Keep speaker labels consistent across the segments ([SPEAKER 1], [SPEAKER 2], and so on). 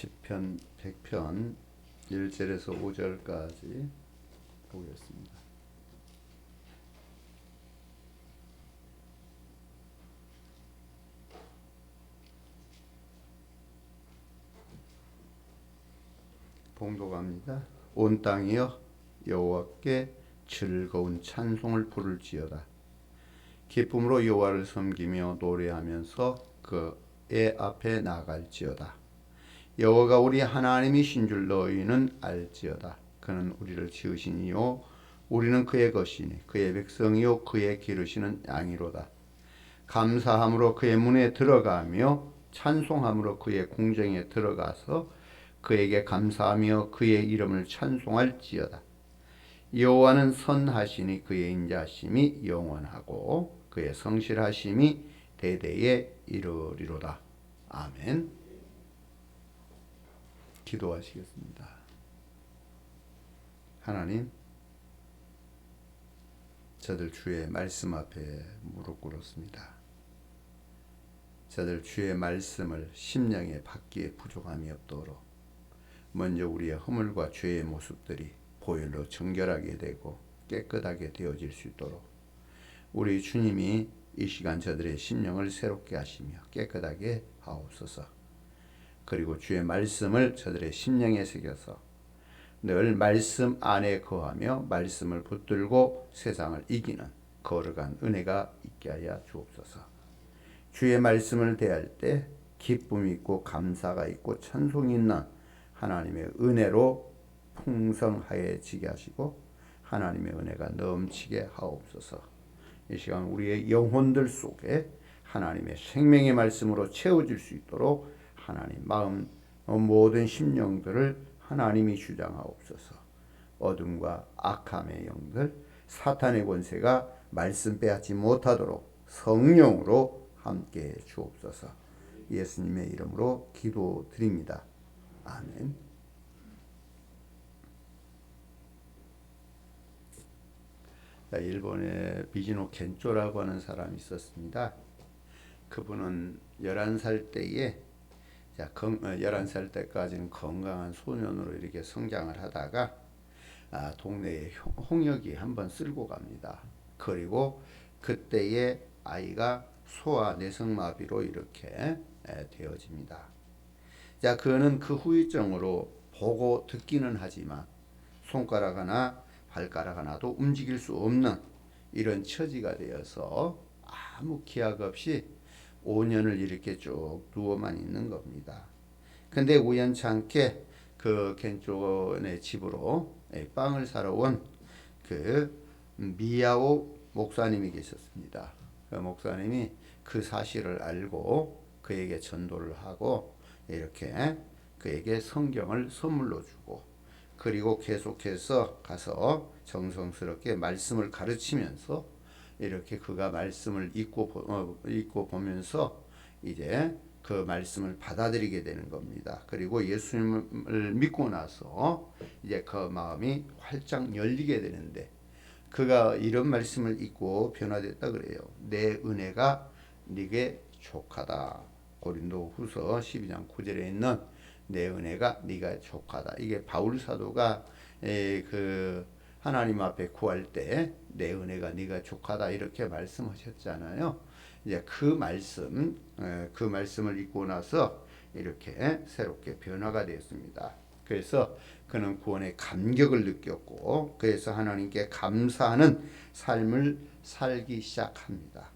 [SPEAKER 1] 시편 100편 1절에서 5절까지 보겠습니다. 봉독합니다. 온 땅이여 여호와께 즐거운 찬송을 부를지어다. 기쁨으로 여호와를 섬기며 노래하면서 그의 앞에 나갈지어다. 여호와가 우리 하나님이신 줄 너희는 알지어다. 그는 우리를 지으시니요 우리는 그의 것이니 그의 백성이요 그의 기르시는 양이로다. 감사함으로 그의 문에 들어가며 찬송함으로 그의 궁정에 들어가서 그에게 감사하며 그의 이름을 찬송할지어다. 여호와는 선하시니 그의 인자하심이 영원하고 그의 성실하심이 대대에 이르리로다. 아멘. 기도하시겠습니다. 하나님, 저들 주의 말씀 앞에 무릎 꿇었습니다. 저들 주의 말씀을 심령에 받기에 부족함이 없도록 먼저 우리의 허물과 죄의 모습들이 보혈로 정결하게 되고 깨끗하게 되어질 수 있도록 우리 주님이 이 시간 저들의 심령을 새롭게 하시며 깨끗하게 하옵소서. 그리고 주의 말씀을 저들의 심령에 새겨서 늘 말씀 안에 거하며 말씀을 붙들고 세상을 이기는 거룩한 은혜가 있게 하여 주옵소서. 주의 말씀을 대할 때 기쁨이 있고 감사가 있고 찬송이 있는 하나님의 은혜로 풍성하여지게 하시고 하나님의 은혜가 넘치게 하옵소서. 이 시간 우리의 영혼들 속에 하나님의 생명의 말씀으로 채워질 수 있도록 하나님 마음 모든 심령들을 하나님이 주장하옵소서. 어둠과 악함의 영들 사탄의 권세가 말씀 빼앗지 못하도록 성령으로 함께해 주옵소서. 예수님의 이름으로 기도드립니다. 아멘. 일본에 미즈노 겐조라고 하는 사람이 있었습니다. 그분은 11살 때에 11살 때까지는 건강한 소년으로 이렇게 성장을 하다가 동네에 홍역이 한번 쓸고 갑니다. 그리고 그때의 아이가 소아 내성마비로 이렇게 되어집니다. 자, 그는 그 후유증으로 보고 듣기는 하지만 손가락 하나 발가락 하나도 움직일 수 없는 이런 처지가 되어서 아무 기약 없이 5년을 이렇게 쭉 누워만 있는 겁니다. 근데 우연찮게 그 겐조네 집으로 빵을 사러 온 그 미야오 목사님이 계셨습니다. 그 목사님이 그 사실을 알고 그에게 전도를 하고 이렇게 그에게 성경을 선물로 주고 그리고 계속해서 가서 정성스럽게 말씀을 가르치면서 이렇게 그가 말씀을 읽고 보면서 이제 그 말씀을 받아들이게 되는 겁니다. 그리고 예수님을 믿고 나서 이제 그 마음이 활짝 열리게 되는데 그가 이런 말씀을 읽고 변화됐다 그래요. 내 은혜가 네게 족하다. 고린도후서 12장 9절에 있는 내 은혜가 네가 족하다. 이게 바울 사도가 그 하나님 앞에 구할 때 내 은혜가 네가 족하다 이렇게 말씀하셨잖아요. 이제 그 말씀을 읽고 나서 이렇게 새롭게 변화가 되었습니다. 그래서 그는 구원의 감격을 느꼈고 그래서 하나님께 감사하는 삶을 살기 시작합니다.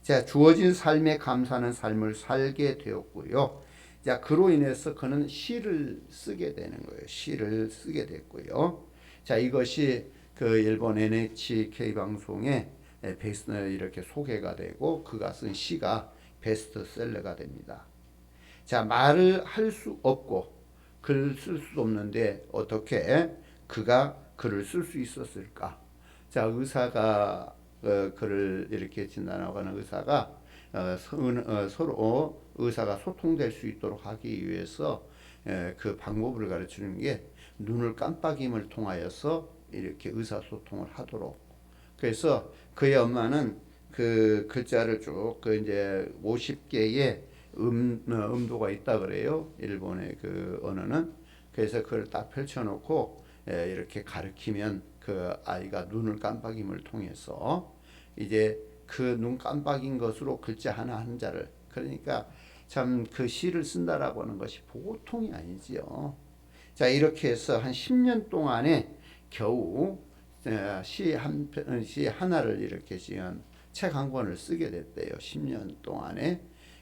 [SPEAKER 1] 자, 주어진 삶에 감사하는 삶을 살게 되었고요. 자, 그로 인해서 그는 시를 쓰게 되는 거예요. 시를 쓰게 됐고요. 자, 이것이 그 일본 NHK 방송에 이렇게 소개가 되고 그가 쓴 시가 베스트셀러가 됩니다. 자, 말을 할 수 없고 글을 쓸 수 없는데 어떻게 그가 글을 쓸 수 있었을까? 자, 의사가 글을 이렇게 진단하고 하는 의사가 서로 의사가 소통될 수 있도록 하기 위해서 그 방법을 가르치는 게 눈을 깜빡임을 통하여서 이렇게 의사소통을 하도록. 그래서 그의 엄마는 그 글자를 쭉 그 이제 50개의 음도가 있다 그래요. 일본의 그 언어는. 그래서 그걸 딱 펼쳐놓고 이렇게 가르치면 그 아이가 눈을 깜빡임을 통해서 이제 그 눈 깜빡인 것으로 글자 하나 한자를, 그러니까 참 그 시를 쓴다라고 하는 것이 보통이 아니지요. 자, 이렇게 해서 한 10년 동안에 겨우 시 하나를 이렇게 지은 책 한 권을 쓰게 됐대요. 10년 동안에.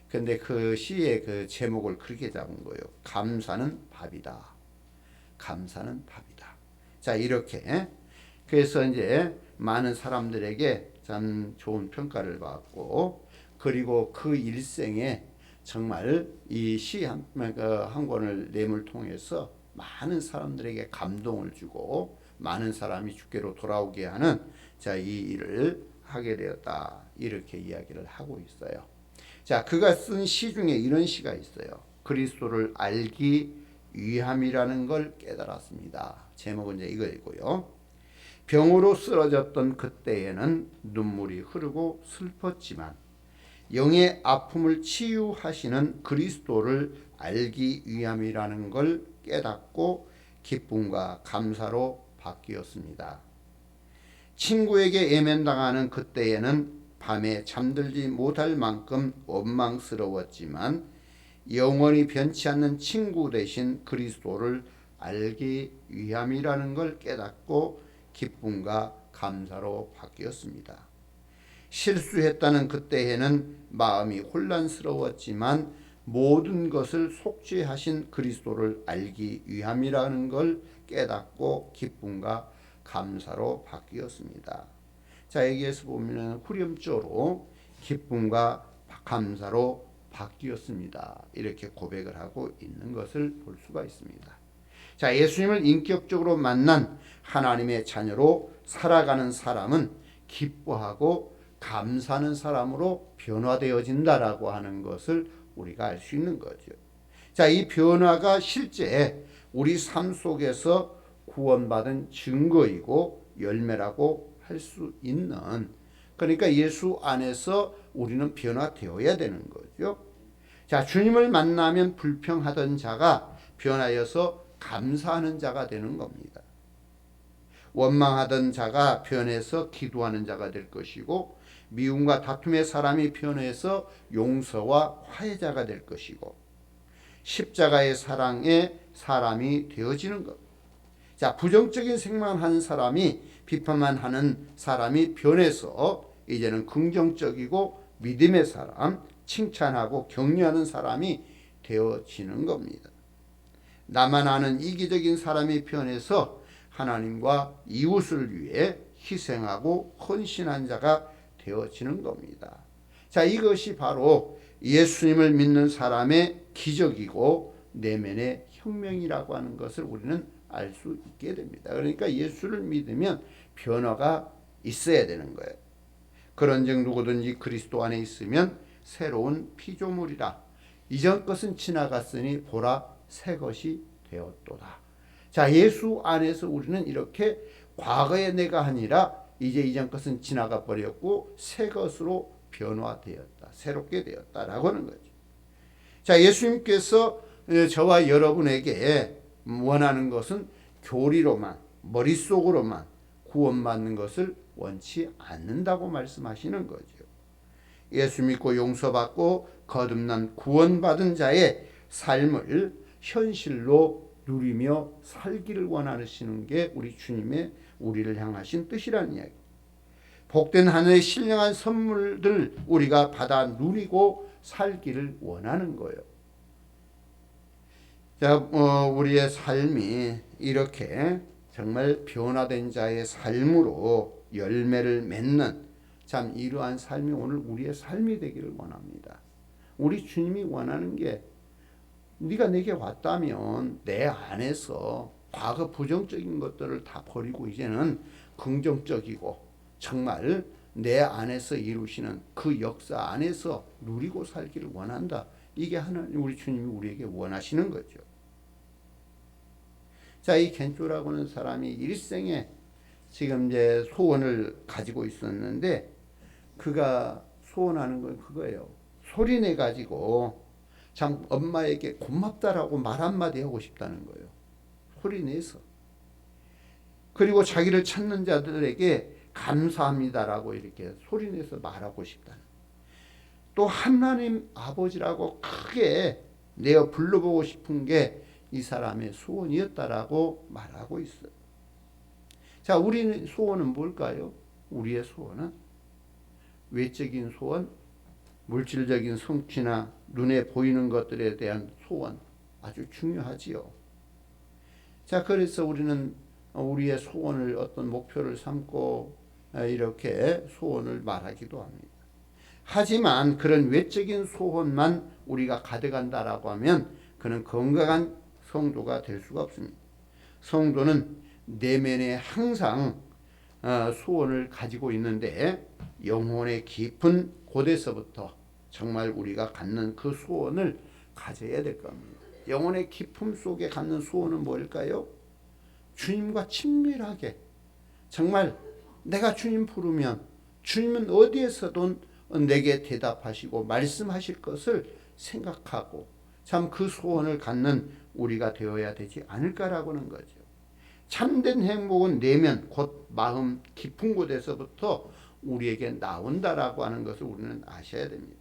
[SPEAKER 1] 근데 그 시의 그 제목을 그렇게 잡은 거예요. 감사는 밥이다. 감사는 밥이다. 자, 이렇게. 그래서 이제 많은 사람들에게 참 좋은 평가를 받고, 그리고 그 일생에 정말 이 시 한 권을 nem을 통해서 많은 사람들에게 감동을 주고 많은 사람이 주께로 돌아오게 하는 자, 이 일을 하게 되었다. 이렇게 이야기를 하고 있어요. 자, 그가 쓴 시 중에 이런 시가 있어요. 그리스도를 알기 위함이라는 걸 깨달았습니다. 제목은 이제 이거이고요. 병으로 쓰러졌던 그때에는 눈물이 흐르고 슬펐지만 영의 아픔을 치유하시는 그리스도를 알기 위함이라는 걸 깨닫고 기쁨과 감사로 바뀌었습니다. 친구에게 예면당하는 그때에는 밤에 잠들지 못할 만큼 원망스러웠지만 영원히 변치 않는 친구 대신 그리스도를 알기 위함이라는 걸 깨닫고 기쁨과 감사로 바뀌었습니다. 실수했다는 그때에는 마음이 혼란스러웠지만 모든 것을 속죄하신 그리스도를 알기 위함이라는 걸 깨닫고 기쁨과 감사로 바뀌었습니다. 자, 여기에서 보면 후렴조로 기쁨과 감사로 바뀌었습니다. 이렇게 고백을 하고 있는 것을 볼 수가 있습니다. 자, 예수님을 인격적으로 만난 하나님의 자녀로 살아가는 사람은 기뻐하고 감사하는 사람으로 변화되어진다라고 하는 것을 우리가 알 수 있는 거죠. 자, 이 변화가 실제 우리 삶 속에서 구원받은 증거이고 열매라고 할 수 있는, 그러니까 예수 안에서 우리는 변화되어야 되는 거죠. 자, 주님을 만나면 불평하던 자가 변하여서 감사하는 자가 되는 겁니다. 원망하던 자가 변해서 기도하는 자가 될 것이고, 미움과 다툼의 사람이 변해서 용서와 화해자가 될 것이고, 십자가의 사랑의 사람이 되어지는 것. 자, 부정적인 생각만 하는 사람이, 비판만 하는 사람이 변해서 이제는 긍정적이고 믿음의 사람, 칭찬하고 격려하는 사람이 되어지는 겁니다. 나만 아는 이기적인 사람이 변해서 하나님과 이웃을 위해 희생하고 헌신한 자가 되어지는 겁니다. 자, 이것이 바로 예수님을 믿는 사람의 기적이고 내면의 혁명이라고 하는 것을 우리는 알 수 있게 됩니다. 그러니까 예수를 믿으면 변화가 있어야 되는 거예요. 그런즉 누구든지 그리스도 안에 있으면 새로운 피조물이라. 이전 것은 지나갔으니 보라 새 것이 되었도다. 자, 예수 안에서 우리는 이렇게 과거의 내가 아니라 이제 이전 것은 지나가 버렸고 새 것으로 변화되었다. 새롭게 되었다라고 하는 거죠. 자, 예수님께서 저와 여러분에게 원하는 것은 교리로만, 머릿속으로만 구원받는 것을 원치 않는다고 말씀하시는 거죠. 예수 믿고 용서받고 거듭난 구원받은 자의 삶을 현실로 누리며 살기를 원하시는 게 우리 주님의 우리를 향하신 뜻이라는 이야기. 복된 하늘의 신령한 선물들 우리가 받아 누리고 살기를 원하는 거예요. 자, 우리의 삶이 이렇게 정말 변화된 자의 삶으로 열매를 맺는 참 이러한 삶이 오늘 우리의 삶이 되기를 원합니다. 우리 주님이 원하는 게, 네가 내게 왔다면 내 안에서 과거 부정적인 것들을 다 버리고 이제는 긍정적이고 정말 내 안에서 이루시는 그 역사 안에서 누리고 살기를 원한다. 이게 하나님 우리 주님이 우리에게 원하시는 거죠. 자, 이 겐조라고 하는 사람이 일생에 지금 이제 소원을 가지고 있었는데 그가 소원하는 건 그거예요. 소리내 가지고 참 엄마에게 고맙다라고 말 한마디 하고 싶다는 거예요. 소리내서. 그리고 자기를 찾는 자들에게 감사합니다라고 이렇게 소리내서 말하고 싶다는. 또 하나님 아버지라고 크게 내어 불러보고 싶은 게 이 사람의 소원이었다라고 말하고 있어요. 자, 우리의 소원은 뭘까요? 우리의 소원은 외적인 소원, 물질적인 성취나 눈에 보이는 것들에 대한 소원 아주 중요하지요. 자, 그래서 우리는 우리의 소원을 어떤 목표를 삼고 이렇게 소원을 말하기도 합니다. 하지만 그런 외적인 소원만 우리가 가져간다라고 하면 그는 건강한 성도가 될 수가 없습니다. 성도는 내면에 항상 소원을 가지고 있는데 영혼의 깊은 곳에서부터 정말 우리가 갖는 그 소원을 가져야 될 겁니다. 영혼의 깊음 속에 갖는 소원은 뭘까요? 주님과 친밀하게 정말 내가 주님 부르면 주님은 어디에서든 내게 대답하시고 말씀하실 것을 생각하고 참 그 소원을 갖는 우리가 되어야 되지 않을까라고 하는 거죠. 참된 행복은 내면 곧 마음 깊은 곳에서부터 우리에게 나온다라고 하는 것을 우리는 아셔야 됩니다.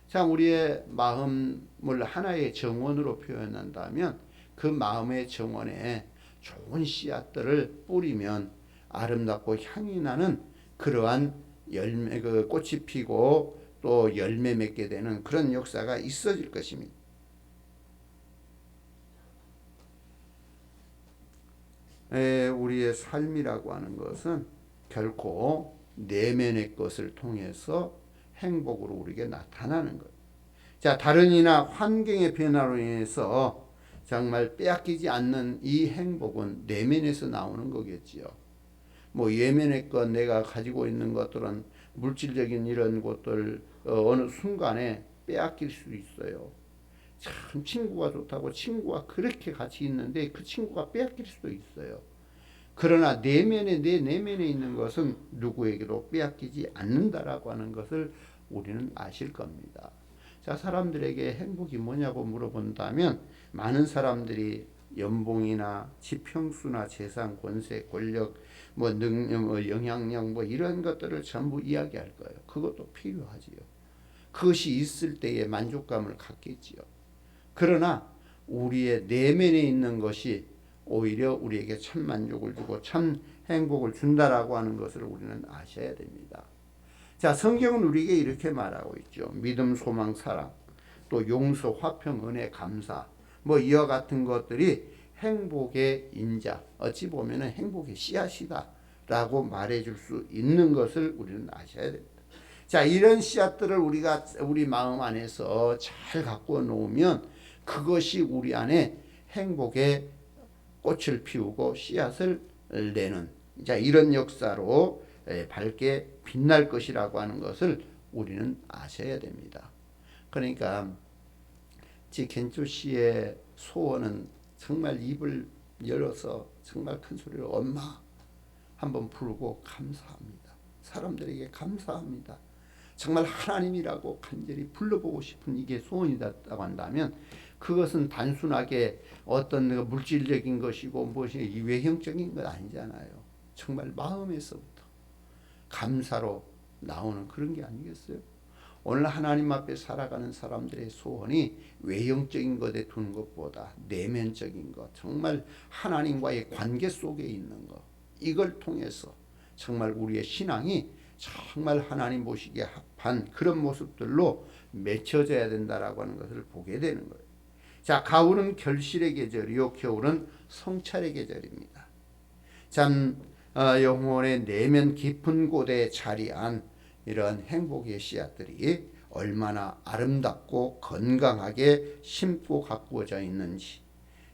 [SPEAKER 1] 자, 우리의 마음을 하나의 정원으로 표현한다면 그 마음의 정원에 좋은 씨앗들을 뿌리면 아름답고 향이 나는 그러한 열매, 그 꽃이 피고 또 열매 맺게 되는 그런 역사가 있어질 것입니다. 우리의 삶이라고 하는 것은 결코 내면의 것을 통해서 행복으로 우리에게 나타나는 거예요. 자, 다른 이나 환경의 변화로 인해서 정말 빼앗기지 않는 이 행복은 내면에서 나오는 거겠지요. 뭐 외면의 것, 내가 가지고 있는 것들은 물질적인 이런 것들 어느 순간에 빼앗길 수 있어요. 참 친구가 좋다고 친구가 그렇게 같이 있는데 그 친구가 빼앗길 수도 있어요. 그러나 내 내면에 있는 것은 누구에게도 빼앗기지 않는다라고 하는 것을 우리는 아실 겁니다. 자, 사람들에게 행복이 뭐냐고 물어본다면 많은 사람들이 연봉이나 지평수나 재산, 권세, 권력, 영향력 이런 것들을 전부 이야기할 거예요. 그것도 필요하지요. 그것이 있을 때의 만족감을 갖겠지요. 그러나 우리의 내면에 있는 것이 오히려 우리에게 참 만족을 주고 참 행복을 준다라고 하는 것을 우리는 아셔야 됩니다. 자, 성경은 우리에게 이렇게 말하고 있죠. 믿음, 소망, 사랑, 또 용서, 화평, 은혜, 감사 이와 같은 것들이 행복의 인자, 어찌 보면 행복의 씨앗이다라고 말해줄 수 있는 것을 우리는 아셔야 됩니다. 자, 이런 씨앗들을 우리가 우리 마음 안에서 잘 갖고 놓으면 그것이 우리 안에 행복의 꽃을 피우고 씨앗을 내는 자, 이런 역사로 밝게 빛날 것이라고 하는 것을 우리는 아셔야 됩니다. 그러니까 겐조 씨의 소원은 정말 입을 열어서 정말 큰 소리로 엄마 한번 부르고 감사합니다. 사람들에게 감사합니다. 정말 하나님이라고 간절히 불러보고 싶은 이게 소원이다고 한다면 그것은 단순하게 어떤 물질적인 것이고 무엇이 외형적인 것 아니잖아요. 정말 마음에서부터 감사로 나오는 그런 게 아니겠어요? 오늘 하나님 앞에 살아가는 사람들의 소원이 외형적인 것에 두는 것보다 내면적인 것, 정말 하나님과의 관계 속에 있는 것, 이걸 통해서 정말 우리의 신앙이 정말 하나님 보시기에 합한 그런 모습들로 맺혀져야 된다라고 하는 것을 보게 되는 거예요. 자, 가을은 결실의 계절이요, 겨울은 성찰의 계절입니다. 참 영혼의 내면 깊은 곳에 자리한 이런 행복의 씨앗들이 얼마나 아름답고 건강하게 심고 가꾸어져 있는지,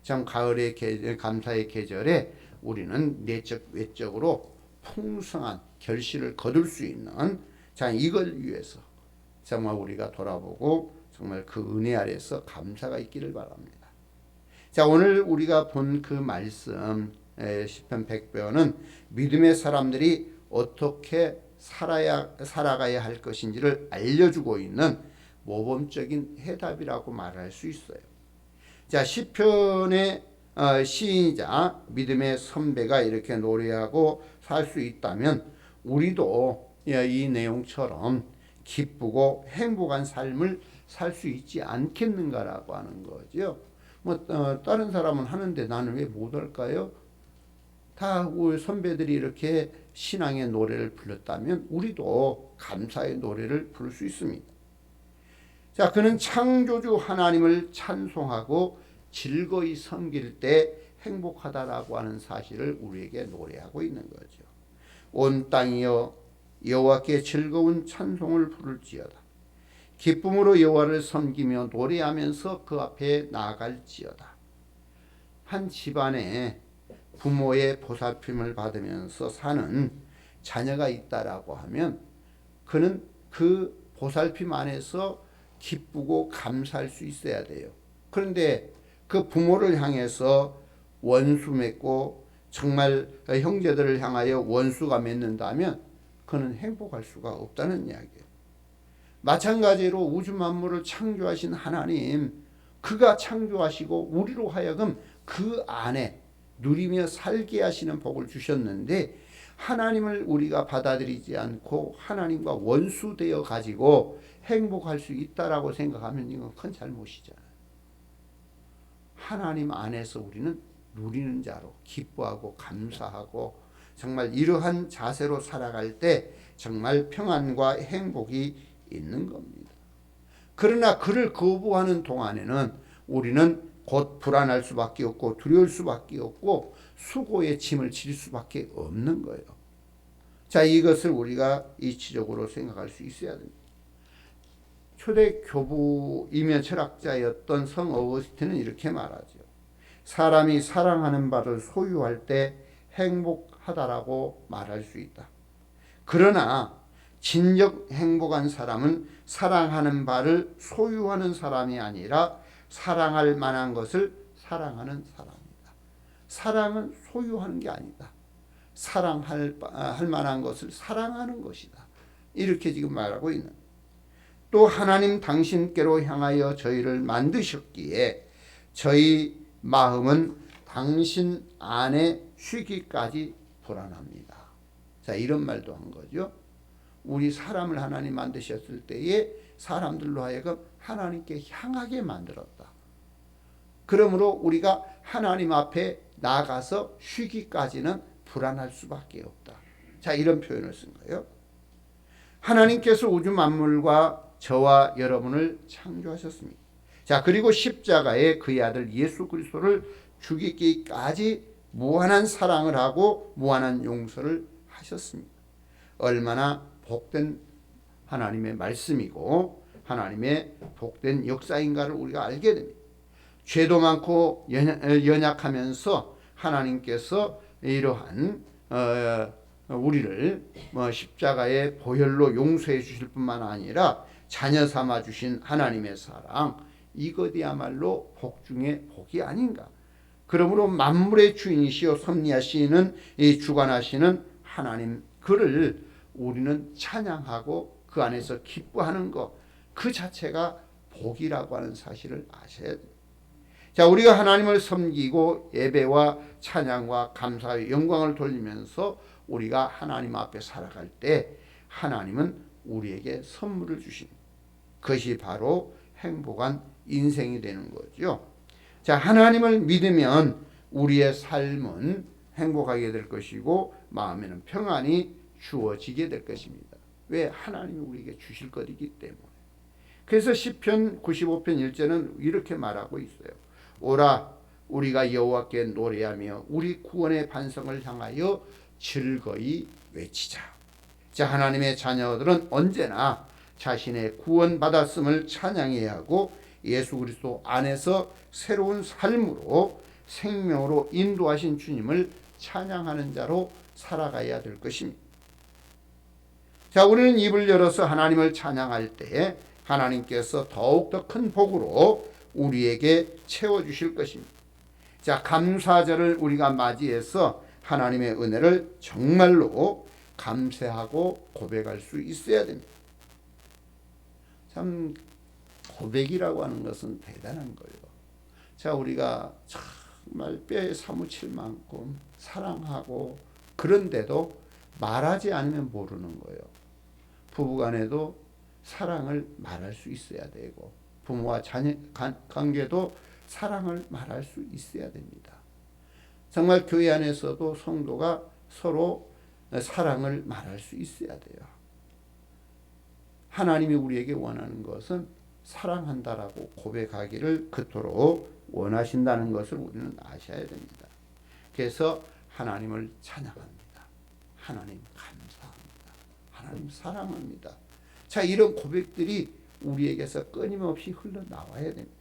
[SPEAKER 1] 참 가을의 계절, 감사의 계절에 우리는 내적 외적으로 풍성한 결실을 거둘 수 있는 자, 이걸 위해서 정말 우리가 돌아보고 정말 그 은혜 아래서 감사가 있기를 바랍니다. 자, 오늘 우리가 본 그 말씀 시편 100편은 믿음의 사람들이 어떻게 살아가야 할 것인지를 알려주고 있는 모범적인 해답이라고 말할 수 있어요. 자, 시편의 시인이자 믿음의 선배가 이렇게 노래하고 살 수 있다면 우리도 이 내용처럼 기쁘고 행복한 삶을 살 수 있지 않겠는가라고 하는 거죠. 다른 사람은 하는데 나는 왜 못할까요? 다 우리 선배들이 이렇게 신앙의 노래를 불렀다면 우리도 감사의 노래를 부를 수 있습니다. 자, 그는 창조주 하나님을 찬송하고 즐거이 섬길 때 행복하다라고 하는 사실을 우리에게 노래하고 있는 거죠. 온 땅이여 여호와께 즐거운 찬송을 부를지어다. 기쁨으로 여호와를 섬기며 노래하면서 그 앞에 나아갈지어다. 한 집안에 부모의 보살핌을 받으면서 사는 자녀가 있다라고 하면 그는 그 보살핌 안에서 기쁘고 감사할 수 있어야 돼요. 그런데 그 부모를 향해서 원수 맺고 정말 형제들을 향하여 원수가 맺는다면 그는 행복할 수가 없다는 이야기예요. 마찬가지로 우주 만물을 창조하신 하나님, 그가 창조하시고 우리로 하여금 그 안에 누리며 살게 하시는 복을 주셨는데 하나님을 우리가 받아들이지 않고 하나님과 원수되어 가지고 행복할 수 있다라고 생각하면 이건 큰 잘못이잖아요. 하나님 안에서 우리는 누리는 자로 기뻐하고 감사하고 정말 이러한 자세로 살아갈 때 정말 평안과 행복이 있는 겁니다. 그러나 그를 거부하는 동안에는 우리는 곧 불안할 수밖에 없고 두려울 수밖에 없고 수고의 짐을 질 수밖에 없는 거예요. 자, 이것을 우리가 이치적으로 생각할 수 있어야 됩니다. 초대 교부이며 철학자였던 성 어거스틴은 이렇게 말하죠. 사람이 사랑하는 바를 소유할 때 행복하다라고 말할 수 있다. 그러나 진정 행복한 사람은 사랑하는 바를 소유하는 사람이 아니라 사랑할 만한 것을 사랑하는 사람이다. 사랑은 소유하는 게 아니다. 사랑할 만한 것을 사랑하는 것이다. 이렇게 지금 말하고 있는. 또 하나님 당신께로 향하여 저희를 만드셨기에 저희 마음은 당신 안에 쉬기까지 불안합니다. 자, 이런 말도 한 거죠. 우리 사람을 하나님 만드셨을 때에 사람들로 하여금 하나님께 향하게 만들었다. 그러므로 우리가 하나님 앞에 나가서 쉬기까지는 불안할 수밖에 없다. 자, 이런 표현을 쓴 거예요. 하나님께서 우주 만물과 저와 여러분을 창조하셨습니다. 자, 그리고 십자가에 그의 아들 예수 그리스도를 죽이기까지 무한한 사랑을 하고 무한한 용서를 하셨습니다. 얼마나 복된 하나님의 말씀이고 하나님의 복된 역사인가를 우리가 알게 됩니다. 죄도 많고 연약하면서 하나님께서 이러한 우리를 십자가의 보혈로 용서해 주실 뿐만 아니라 자녀 삼아 주신 하나님의 사랑, 이것이야말로 복 중에 복이 아닌가. 그러므로 만물의 주인이시여 섭리하시는 이 주관하시는 하나님, 그를 우리는 찬양하고 그 안에서 기뻐하는 것, 그 자체가 복이라고 하는 사실을 아셔야 됩니다. 자, 우리가 하나님을 섬기고 예배와 찬양과 감사의 영광을 돌리면서 우리가 하나님 앞에 살아갈 때 하나님은 우리에게 선물을 주십니다. 그것이 바로 행복한 인생이 되는 거죠. 자, 하나님을 믿으면 우리의 삶은 행복하게 될 것이고 마음에는 평안이 주어지게 될 것입니다. 왜? 하나님이 우리에게 주실 것이기 때문에. 그래서 시편 95편 1절은 이렇게 말하고 있어요. 오라 우리가 여호와께 노래하며 우리 구원의 반성을 향하여 즐거이 외치자. 자, 하나님의 자녀들은 언제나 자신의 구원받았음을 찬양해야 하고 예수 그리스도 안에서 새로운 삶으로 생명으로 인도하신 주님을 찬양하는 자로 살아가야 될 것입니다. 자, 우리는 입을 열어서 하나님을 찬양할 때에 하나님께서 더욱더 큰 복으로 우리에게 채워주실 것입니다. 자, 감사절을 우리가 맞이해서 하나님의 은혜를 정말로 감사하고 고백할 수 있어야 됩니다. 참 고백이라고 하는 것은 대단한 거예요. 자, 우리가 정말 뼈에 사무칠 만큼 사랑하고 그런데도 말하지 않으면 모르는 거예요. 부부간에도 사랑을 말할 수 있어야 되고 부모와 자녀 관계도 사랑을 말할 수 있어야 됩니다. 정말 교회 안에서도 성도가 서로 사랑을 말할 수 있어야 돼요. 하나님이 우리에게 원하는 것은 사랑한다라고 고백하기를 그토록 원하신다는 것을 우리는 아셔야 됩니다. 그래서 하나님을 찬양합니다. 하나님 감사합니다. 하나님 사랑합니다. 자, 이런 고백들이 우리에게서 끊임없이 흘러나와야 됩니다.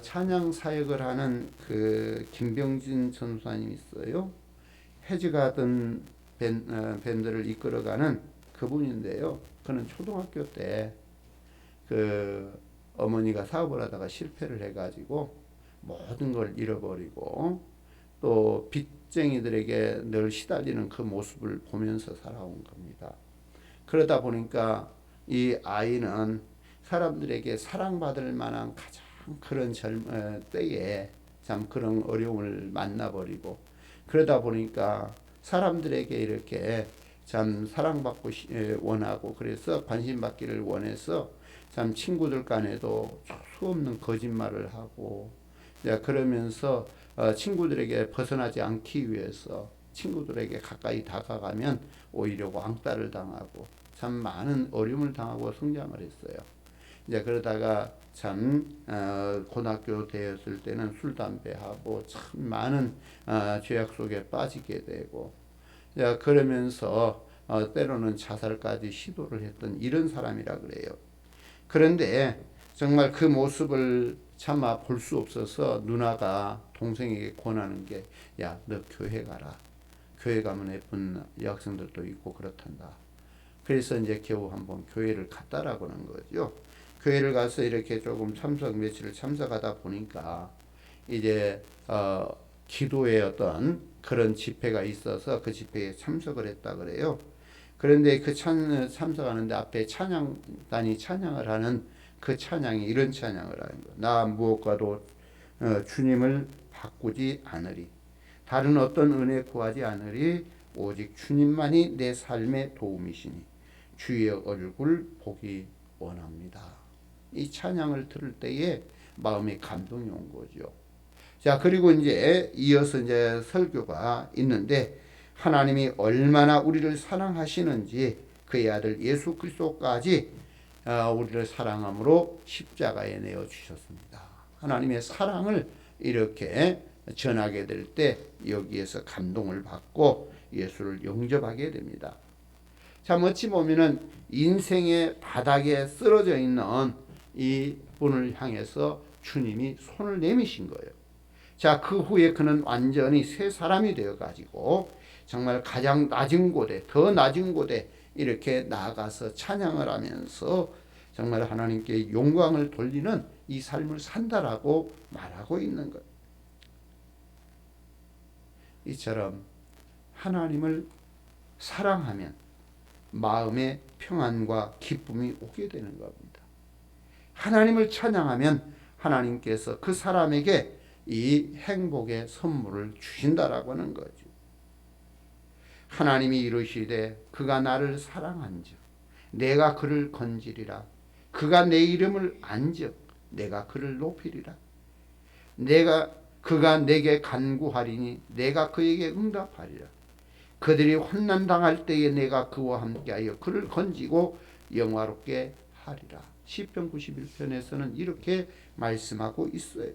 [SPEAKER 1] 찬양 사역을 하는 그 김병진 전사님이 있어요. 해지가든 밴드를 이끌어가는 그분인데요. 그는 초등학교 때 그 어머니가 사업을 하다가 실패를 해가지고 모든 걸 잃어버리고 또 빚쟁이들에게 늘 시달리는 그 모습을 보면서 살아온 겁니다. 그러다 보니까 이 아이는 사람들에게 사랑받을 만한 가장 그런 때에 참 그런 어려움을 만나버리고 그러다 보니까 사람들에게 이렇게 참 사랑받고 원하고 그래서 관심받기를 원해서 참 친구들 간에도 수없는 거짓말을 하고 그러면서 친구들에게 벗어나지 않기 위해서 친구들에게 가까이 다가가면 오히려 왕따를 당하고 참 많은 어려움을 당하고 성장을 했어요. 그러다가 참 고등학교 되었을 때는 술 담배하고 참 많은 죄악 속에 빠지게 되고 그러면서 때로는 자살까지 시도를 했던 이런 사람이라 그래요. 그런데 정말 그 모습을 차마 볼 수 없어서 누나가 동생에게 권하는 게 야, 너 교회 가라. 교회 가면 예쁜 여학생들도 있고 그렇단다. 그래서 이제 겨우 한번 교회를 갔다라고 하는 거죠. 교회를 가서 이렇게 조금 며칠을 참석하다 보니까 이제 기도의 어떤 그런 집회가 있어서 그 집회에 참석을 했다 그래요. 그런데 그 참석하는데 앞에 찬양단이 찬양을 하는 그 찬양이 이런 찬양을 하는 거예요. 나 무엇과도 주님을 바꾸지 않으리. 다른 어떤 은혜 구하지 않으리. 오직 주님만이 내 삶의 도움이시니 주의 얼굴 보기 원합니다. 이 찬양을 들을 때에 마음에 감동이 온 거죠. 자, 그리고 이제 이어서 이제 설교가 있는데 하나님이 얼마나 우리를 사랑하시는지 그의 아들 예수 그리스도까지 우리를 사랑함으로 십자가에 내어 주셨습니다. 하나님의 사랑을 이렇게 전하게 될 때 여기에서 감동을 받고 예수를 영접하게 됩니다. 참 어찌 보면은 인생의 바닥에 쓰러져 있는 이 분을 향해서 주님이 손을 내미신 거예요. 자, 그 후에 그는 완전히 새 사람이 되어 가지고 정말 가장 낮은 곳에 더 낮은 곳에 이렇게 나아가서 찬양을 하면서 정말 하나님께 영광을 돌리는 이 삶을 산다라고 말하고 있는 것. 이처럼 하나님을 사랑하면 마음의 평안과 기쁨이 오게 되는 겁니다. 하나님을 찬양하면 하나님께서 그 사람에게 이 행복의 선물을 주신다라고 하는 거죠. 하나님이 이르시되 그가 나를 사랑한즉 내가 그를 건지리라. 그가 내 이름을 안즉 내가 그를 높이리라. 그가 내게 간구하리니 내가 그에게 응답하리라. 그들이 환난당할 때에 내가 그와 함께하여 그를 건지고 영화롭게 하리라. 시편 91편에서는 이렇게 말씀하고 있어요.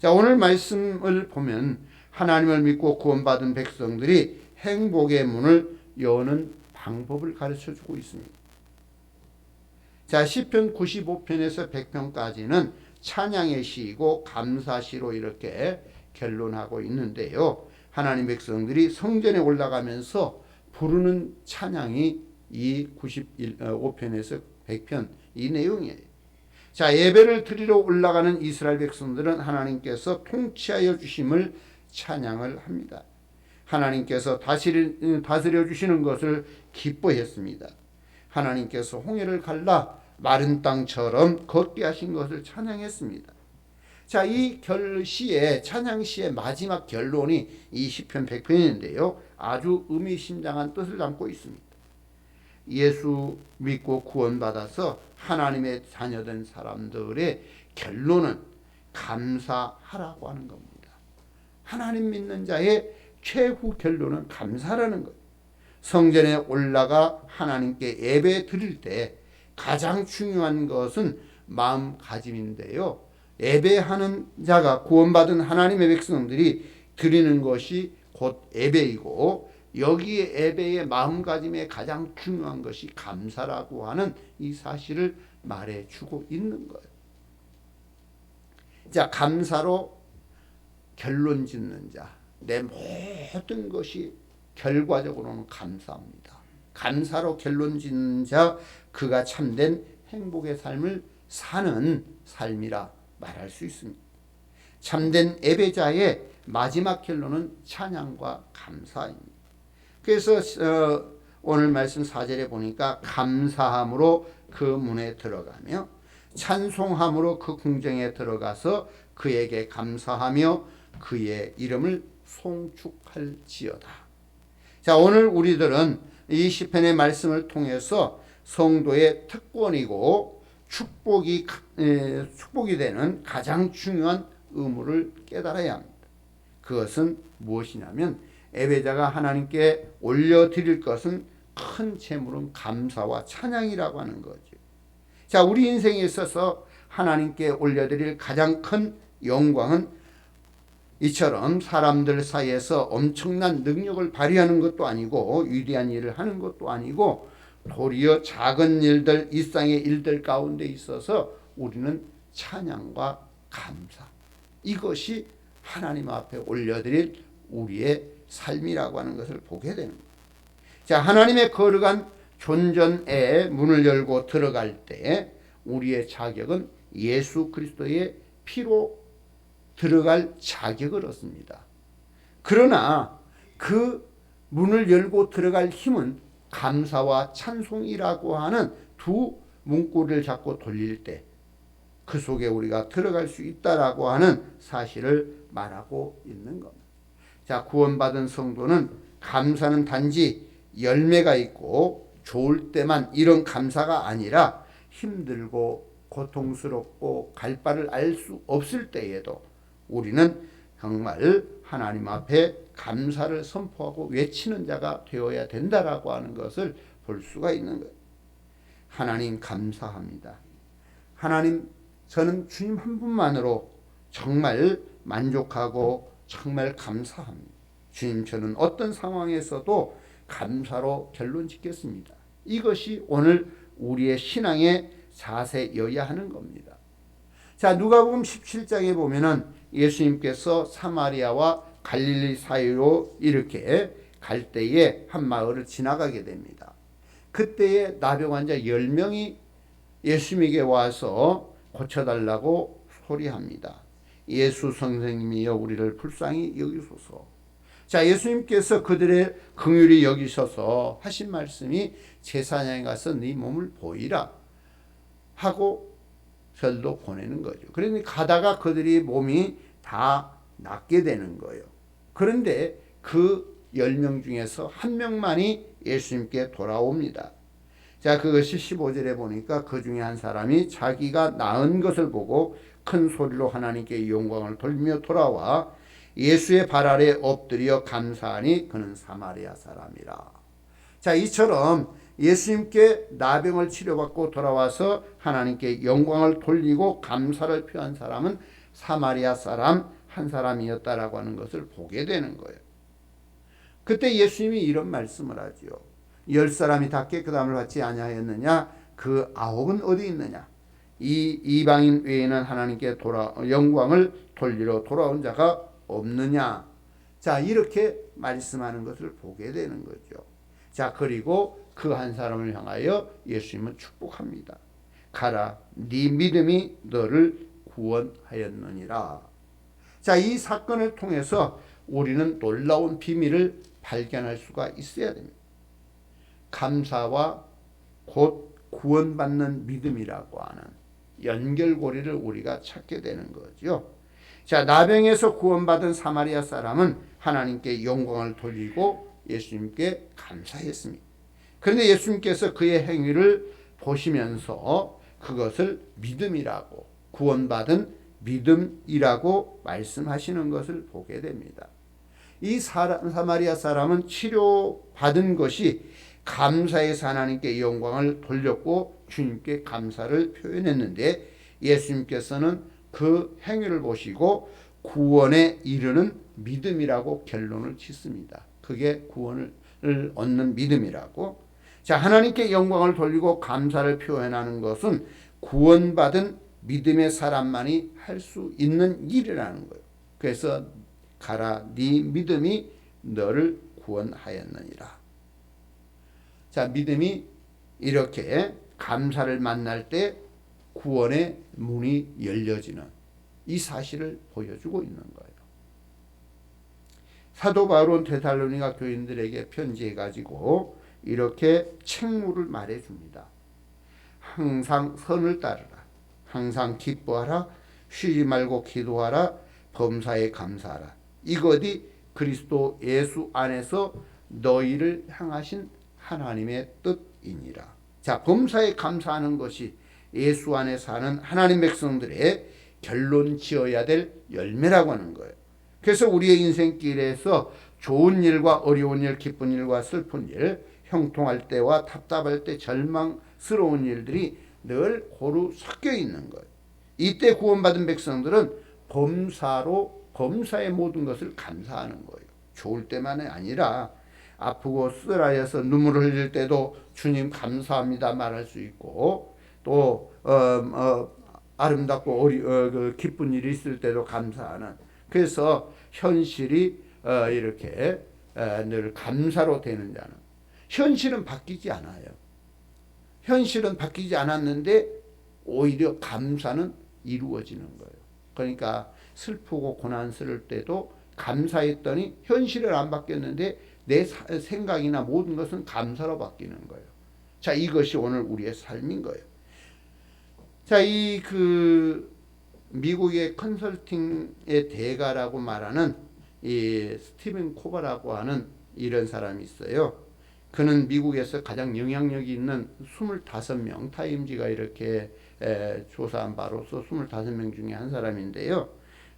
[SPEAKER 1] 자, 오늘 말씀을 보면 하나님을 믿고 구원받은 백성들이 행복의 문을 여는 방법을 가르쳐주고 있습니다. 자, 시편 95편에서 100편까지는 찬양의 시이고 감사시로 이렇게 결론하고 있는데요. 하나님 백성들이 성전에 올라가면서 부르는 찬양이 이 95편에서 100편 이 내용이에요. 자, 예배를 드리러 올라가는 이스라엘 백성들은 하나님께서 통치하여 주심을 찬양을 합니다. 하나님께서 다스려 주시는 것을 기뻐했습니다. 하나님께서 홍해를 갈라 마른 땅처럼 걷게 하신 것을 찬양했습니다. 자, 이 시의 찬양시의 마지막 결론이 이 시편 100편인데요. 아주 의미심장한 뜻을 담고 있습니다. 예수 믿고 구원받아서 하나님의 자녀된 사람들의 결론은 감사하라고 하는 겁니다. 하나님 믿는 자의 최후 결론은 감사라는 거예요. 성전에 올라가 하나님께 예배 드릴 때 가장 중요한 것은 마음가짐인데요. 예배하는 자가 구원받은 하나님의 백성들이 드리는 것이 곧 예배이고, 여기에 예배의 마음가짐에 가장 중요한 것이 감사라고 하는 이 사실을 말해주고 있는 거예요. 자, 감사로 결론 짓는 자, 내 모든 것이 결과적으로는 감사합니다. 감사로 결론 짓는 자, 그가 참된 행복의 삶을 사는 삶이라 말할 수 있습니다. 참된 예배자의 마지막 결론은 찬양과 감사입니다. 그래서 오늘 말씀 4절에 보니까 감사함으로 그 문에 들어가며 찬송함으로 그 궁정에 들어가서 그에게 감사하며 그의 이름을 송축할지어다. 자, 오늘 우리들은 이 시편의 말씀을 통해서 성도의 특권이고 축복이 되는 가장 중요한 의무를 깨달아야 합니다. 그것은 무엇이냐면 예배자가 하나님께 올려드릴 것은 큰 재물은 감사와 찬양이라고 하는 거죠. 자, 우리 인생에 있어서 하나님께 올려드릴 가장 큰 영광은 이처럼 사람들 사이에서 엄청난 능력을 발휘하는 것도 아니고 위대한 일을 하는 것도 아니고 도리어 작은 일들, 일상의 일들 가운데 있어서 우리는 찬양과 감사, 이것이 하나님 앞에 올려드릴 우리의 삶이라고 하는 것을 보게 됩니다. 자, 하나님의 거룩한 존전에 문을 열고 들어갈 때 우리의 자격은 예수 그리스도의 피로 들어갈 자격을 얻습니다. 그러나 그 문을 열고 들어갈 힘은 감사와 찬송이라고 하는 두 문구를 잡고 돌릴 때 그 속에 우리가 들어갈 수 있다라고 하는 사실을 말하고 있는 겁니다. 자, 구원받은 성도는 감사는 단지 열매가 있고 좋을 때만 이런 감사가 아니라 힘들고 고통스럽고 갈 바를 알 수 없을 때에도 우리는 정말 하나님 앞에 감사를 선포하고 외치는 자가 되어야 된다라고 하는 것을 볼 수가 있는 거예요. 하나님 감사합니다. 하나님, 저는 주님 한 분만으로 정말 만족하고 정말 감사합니다. 주님, 저는 어떤 상황에서도 감사로 결론 짓겠습니다. 이것이 오늘 우리의 신앙의 자세여야 하는 겁니다. 자, 누가복음 17장에 보면은 예수님께서 사마리아와 갈릴리 사이로 이렇게 갈 때에 한 마을을 지나가게 됩니다. 그때에 나병 환자 10명이 예수님에게 와서 고쳐달라고 소리합니다. 예수 선생님이여 우리를 불쌍히 여기소서. 자, 예수님께서 그들의 긍휼히 여기셔서 하신 말씀이 제사장에 가서 네 몸을 보이라 하고 별도 보내는 거죠. 그러니까 가다가 그들이 몸이 다 낫게 되는 거예요. 그런데 그 10명 중에서 한 명만이 예수님께 돌아옵니다. 자, 그것이 15절에 보니까 그 중에 한 사람이 자기가 나은 것을 보고 큰 소리로 하나님께 영광을 돌리며 돌아와 예수의 발 아래 엎드려 감사하니 그는 사마리아 사람이라. 자, 이처럼 예수님께 나병을 치료받고 돌아와서 하나님께 영광을 돌리고 감사를 표한 사람은 사마리아 사람 한 사람이었다라고 하는 것을 보게 되는 거예요. 그때 예수님이 이런 말씀을 하죠. 10사람이 다 깨끗함을 받지 아니하였느냐? 그 9은 어디 있느냐? 이 이방인 외에는 하나님께 영광을 돌리러 돌아온 자가 없느냐? 자, 이렇게 말씀하는 것을 보게 되는 거죠. 자, 그리고 그 한 사람을 향하여 예수님은 축복합니다. 가라, 네 믿음이 너를 구원하였느니라. 자, 이 사건을 통해서 우리는 놀라운 비밀을 발견할 수가 있어야 됩니다. 감사와 곧 구원받는 믿음이라고 하는 연결고리를 우리가 찾게 되는 거죠. 자, 나병에서 구원받은 사마리아 사람은 하나님께 영광을 돌리고 예수님께 감사했습니다. 그런데 예수님께서 그의 행위를 보시면서 그것을 믿음이라고, 구원받은 믿음이라고 말씀하시는 것을 보게 됩니다. 이 사마리아 사람은 치료받은 것이 감사해서 하나님께 영광을 돌렸고 주님께 감사를 표현했는데, 예수님께서는 그 행위를 보시고 구원에 이르는 믿음이라고 결론을 짓습니다. 그게 구원을 얻는 믿음이라고. 자, 하나님께 영광을 돌리고 감사를 표현하는 것은 구원받은 믿음의 사람만이 할 수 있는 일이라는 거예요. 그래서 가라, 네 믿음이 너를 구원하였느니라. 자, 믿음이 이렇게 감사를 만날 때 구원의 문이 열려지는 이 사실을 보여주고 있는 거예요. 사도 바울은 데살로니가 교인들에게 편지해 가지고 이렇게 책무를 말해 줍니다. 항상 선을 따르라. 항상 기뻐하라. 쉬지 말고 기도하라. 범사에 감사하라. 이것이 그리스도 예수 안에서 너희를 향하신 하나님의 뜻이니라. 자, 범사에 감사하는 것이 예수 안에 사는 하나님 백성들의 결론 지어야 될 열매라고 하는 거예요. 그래서 우리의 인생길에서 좋은 일과 어려운 일, 기쁜 일과 슬픈 일, 형통할 때와 답답할 때 절망스러운 일들이 늘 고루 섞여 있는 거예요. 이때 구원받은 백성들은 범사의 모든 것을 감사하는 거예요. 좋을 때만이 아니라 아프고 쓰라려서 눈물을 흘릴 때도 주님 감사합니다 말할 수 있고, 또 아름답고 기쁜 일이 있을 때도 감사하는, 그래서 현실이 이렇게 늘 감사로 되는 자는, 현실은 바뀌지 않아요. 현실은 바뀌지 않았는데 오히려 감사는 이루어지는 거예요. 그러니까 슬프고 고난스러울 때도 감사했더니 현실은 안 바뀌었는데 내 생각이나 모든 것은 감사로 바뀌는 거예요. 자, 이것이 오늘 우리의 삶인 거예요. 자, 이 미국의 컨설팅의 대가라고 말하는 이 스티븐 코바라고 하는 이런 사람이 있어요. 그는 미국에서 가장 영향력이 있는 25명, 타임지가 이렇게 조사한 바로서 25명 중에 한 사람인데요.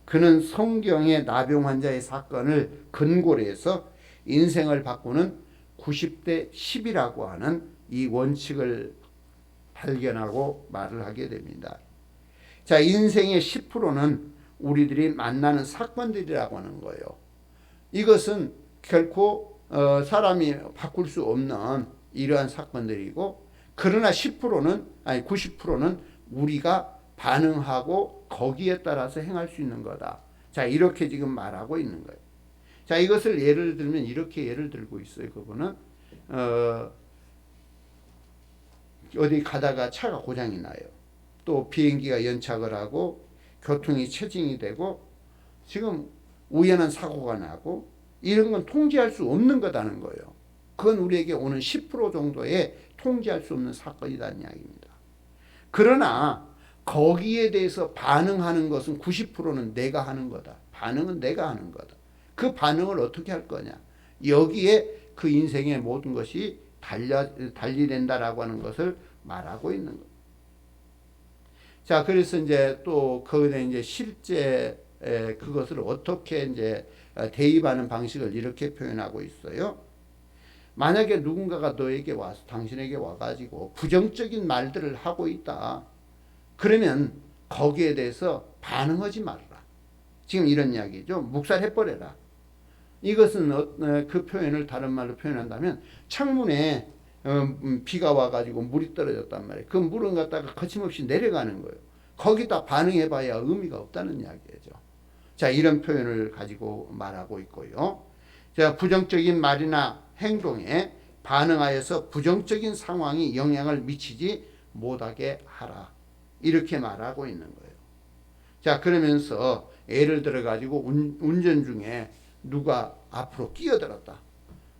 [SPEAKER 1] 그는 성경의 나병 환자의 사건을 근거로 해서 인생을 바꾸는 90대 10이라고 하는 이 원칙을 발견하고 말을 하게 됩니다. 자, 인생의 10%는 우리들이 만나는 사건들이라고 하는 거예요. 이것은 결코 사람이 바꿀 수 없는 이러한 사건들이고, 그러나 90%는 우리가 반응하고 거기에 따라서 행할 수 있는 거다. 자, 이렇게 지금 말하고 있는 거예요. 자, 이것을 예를 들면 이렇게 예를 들고 있어요. 그분은 어디 가다가 차가 고장이 나요. 또 비행기가 연착을 하고 교통이 체증이 되고 지금 우연한 사고가 나고, 이런 건 통제할 수 없는 거다는 거예요. 그건 우리에게 오는 10% 정도의 통제할 수 없는 사건이라는 이야기입니다. 그러나 거기에 대해서 반응하는 것은 90%는 내가 하는 거다. 반응은 내가 하는 거다. 그 반응을 어떻게 할 거냐. 여기에 그 인생의 모든 것이 달리된다라고 하는 것을 말하고 있는 거예요. 자, 그래서 이제 또 거기에 이제 실제 그것을 어떻게 이제 대입하는 방식을 이렇게 표현하고 있어요. 만약에 누군가가 너에게 와서, 당신에게 와가지고 부정적인 말들을 하고 있다. 그러면 거기에 대해서 반응하지 말라. 지금 이런 이야기죠. 묵살해버려라. 이것은 그 표현을 다른 말로 표현한다면, 창문에 비가 와가지고 물이 떨어졌단 말이에요. 그 물은 갖다가 거침없이 내려가는 거예요. 거기다 반응해봐야 의미가 없다는 이야기죠. 자, 이런 표현을 가지고 말하고 있고요. 자, 부정적인 말이나 행동에 반응하여서 부정적인 상황이 영향을 미치지 못하게 하라. 이렇게 말하고 있는 거예요. 자, 그러면서 예를 들어 가지고 운전 중에 누가 앞으로 끼어들었다.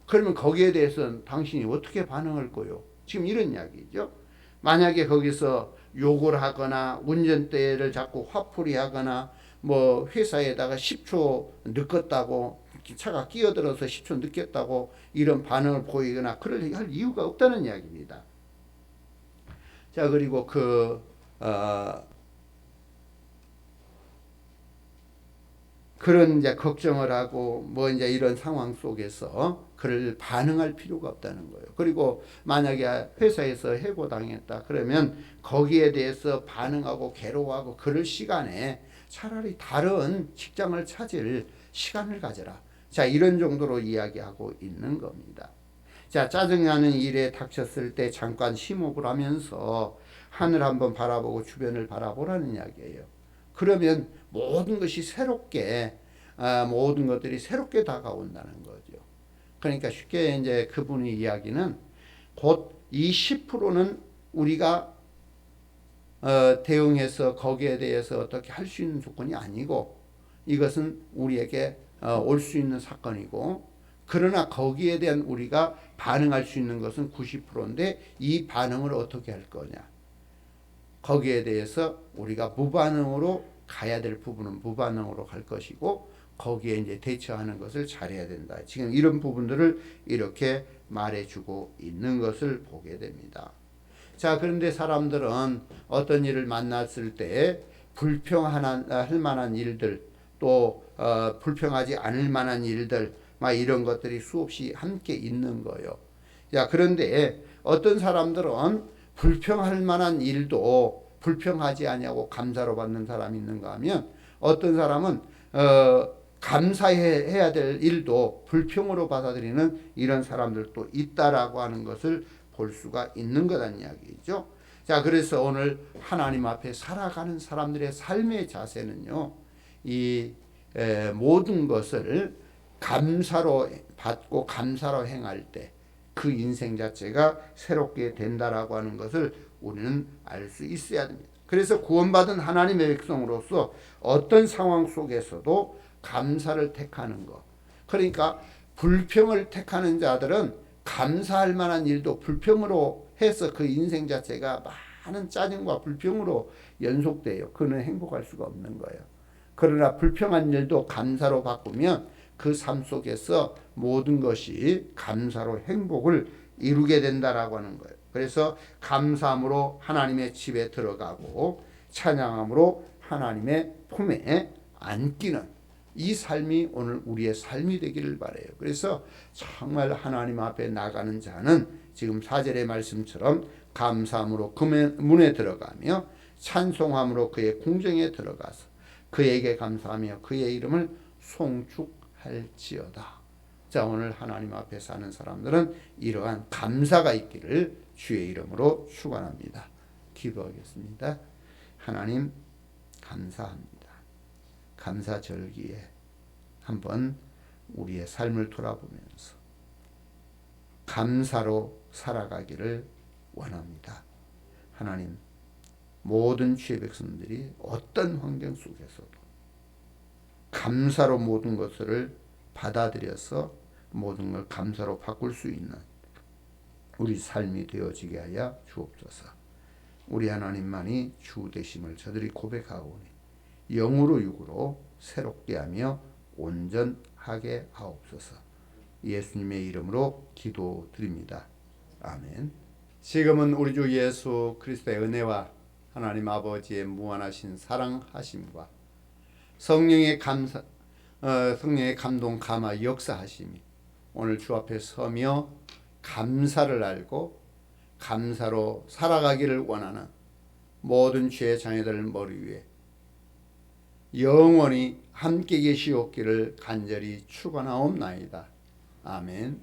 [SPEAKER 1] 그러면 거기에 대해서는 당신이 어떻게 반응할 거요? 지금 이런 이야기죠. 만약에 거기서 욕을 하거나 운전대를 자꾸 화풀이 하거나 뭐 회사에다가 10초 늦었다고 차가 끼어들어서 10초 늦겠다고 이런 반응을 보이거나 그럴 할 이유가 없다는 이야기입니다. 자, 그리고 그런 이제 걱정을 하고 뭐 이제 이런 상황 속에서 그를 반응할 필요가 없다는 거예요. 그리고 만약에 회사에서 해고당했다 그러면 거기에 대해서 반응하고 괴로워하고 그럴 시간에 차라리 다른 직장을 찾을 시간을 가져라. 자, 이런 정도로 이야기하고 있는 겁니다. 자, 짜증나는 일에 닥쳤을 때 잠깐 심호흡을 하면서 하늘 한번 바라보고 주변을 바라보라는 이야기예요. 그러면 모든 것이 새롭게 모든 것들이 새롭게 다가온다는 거죠. 그러니까 쉽게 이제 그분의 이야기는 곧 이 10%는 우리가 대응해서 거기에 대해서 어떻게 할 수 있는 조건이 아니고 이것은 우리에게 올 수 있는 사건이고 그러나 거기에 대한 우리가 반응할 수 있는 것은 90%인데 이 반응을 어떻게 할 거냐. 거기에 대해서 우리가 무반응으로 가야 될 부분은 무반응으로 갈 것이고 거기에 이제 대처하는 것을 잘해야 된다. 지금 이런 부분들을 이렇게 말해주고 있는 것을 보게 됩니다. 자, 그런데 사람들은 어떤 일을 만났을 때 불평할 만한 일들 또 불평하지 않을 만한 일들 막 이런 것들이 수없이 함께 있는 거예요. 자, 그런데 어떤 사람들은 불평할 만한 일도 불평하지 아니하고 감사로 받는 사람이 있는가 하면 어떤 사람은 감사해야 될 일도 불평으로 받아들이는 이런 사람들도 있다라고 하는 것을 볼 수가 있는 거라는 이야기죠. 자, 그래서 오늘 하나님 앞에 살아가는 사람들의 삶의 자세는요, 이 모든 것을 감사로 받고 감사로 행할 때 그 인생 자체가 새롭게 된다라고 하는 것을 우리는 알 수 있어야 됩니다. 그래서 구원받은 하나님의 백성으로서 어떤 상황 속에서도 감사를 택하는 것. 그러니까 불평을 택하는 자들은 감사할 만한 일도 불평으로 해서 그 인생 자체가 많은 짜증과 불평으로 연속돼요. 그는 행복할 수가 없는 거예요. 그러나 불평한 일도 감사로 바꾸면 그 삶 속에서 모든 것이 감사로 행복을 이루게 된다라고 하는 거예요. 그래서 감사함으로 하나님의 집에 들어가고 찬양함으로 하나님의 품에 안기는 이 삶이 오늘 우리의 삶이 되기를 바라요. 그래서 정말 하나님 앞에 나가는 자는 지금 4절의 말씀처럼 감사함으로 그 문에 들어가며 찬송함으로 그의 궁정에 들어가서 그에게 감사하며 그의 이름을 송축할지어다. 자, 오늘 하나님 앞에 사는 사람들은 이러한 감사가 있기를 주의 이름으로 축원합니다. 기도하겠습니다. 하나님 감사합니다. 감사절기에 한번 우리의 삶을 돌아보면서 감사로 살아가기를 원합니다. 하나님, 모든 주의 백성들이 어떤 환경 속에서도 감사로 모든 것을 받아들여서 모든 걸 감사로 바꿀 수 있는 우리 삶이 되어지게 하여 주옵소서. 우리 하나님만이 주 되심을 저들이 고백하오니 영으로 육으로 새롭게 하며 온전하게 하옵소서. 예수님의 이름으로 기도드립니다. 아멘. 지금은 우리 주 예수 그리스도의 은혜와 하나님 아버지의 무한하신 사랑하심과 성령의 감동 감화 역사하심이 오늘 주 앞에 서며 감사를 알고 감사로 살아가기를 원하는 모든 주의 자녀들 머리 위에 영원히 함께 계시옵기를 간절히 축원하옵나이다. 아멘.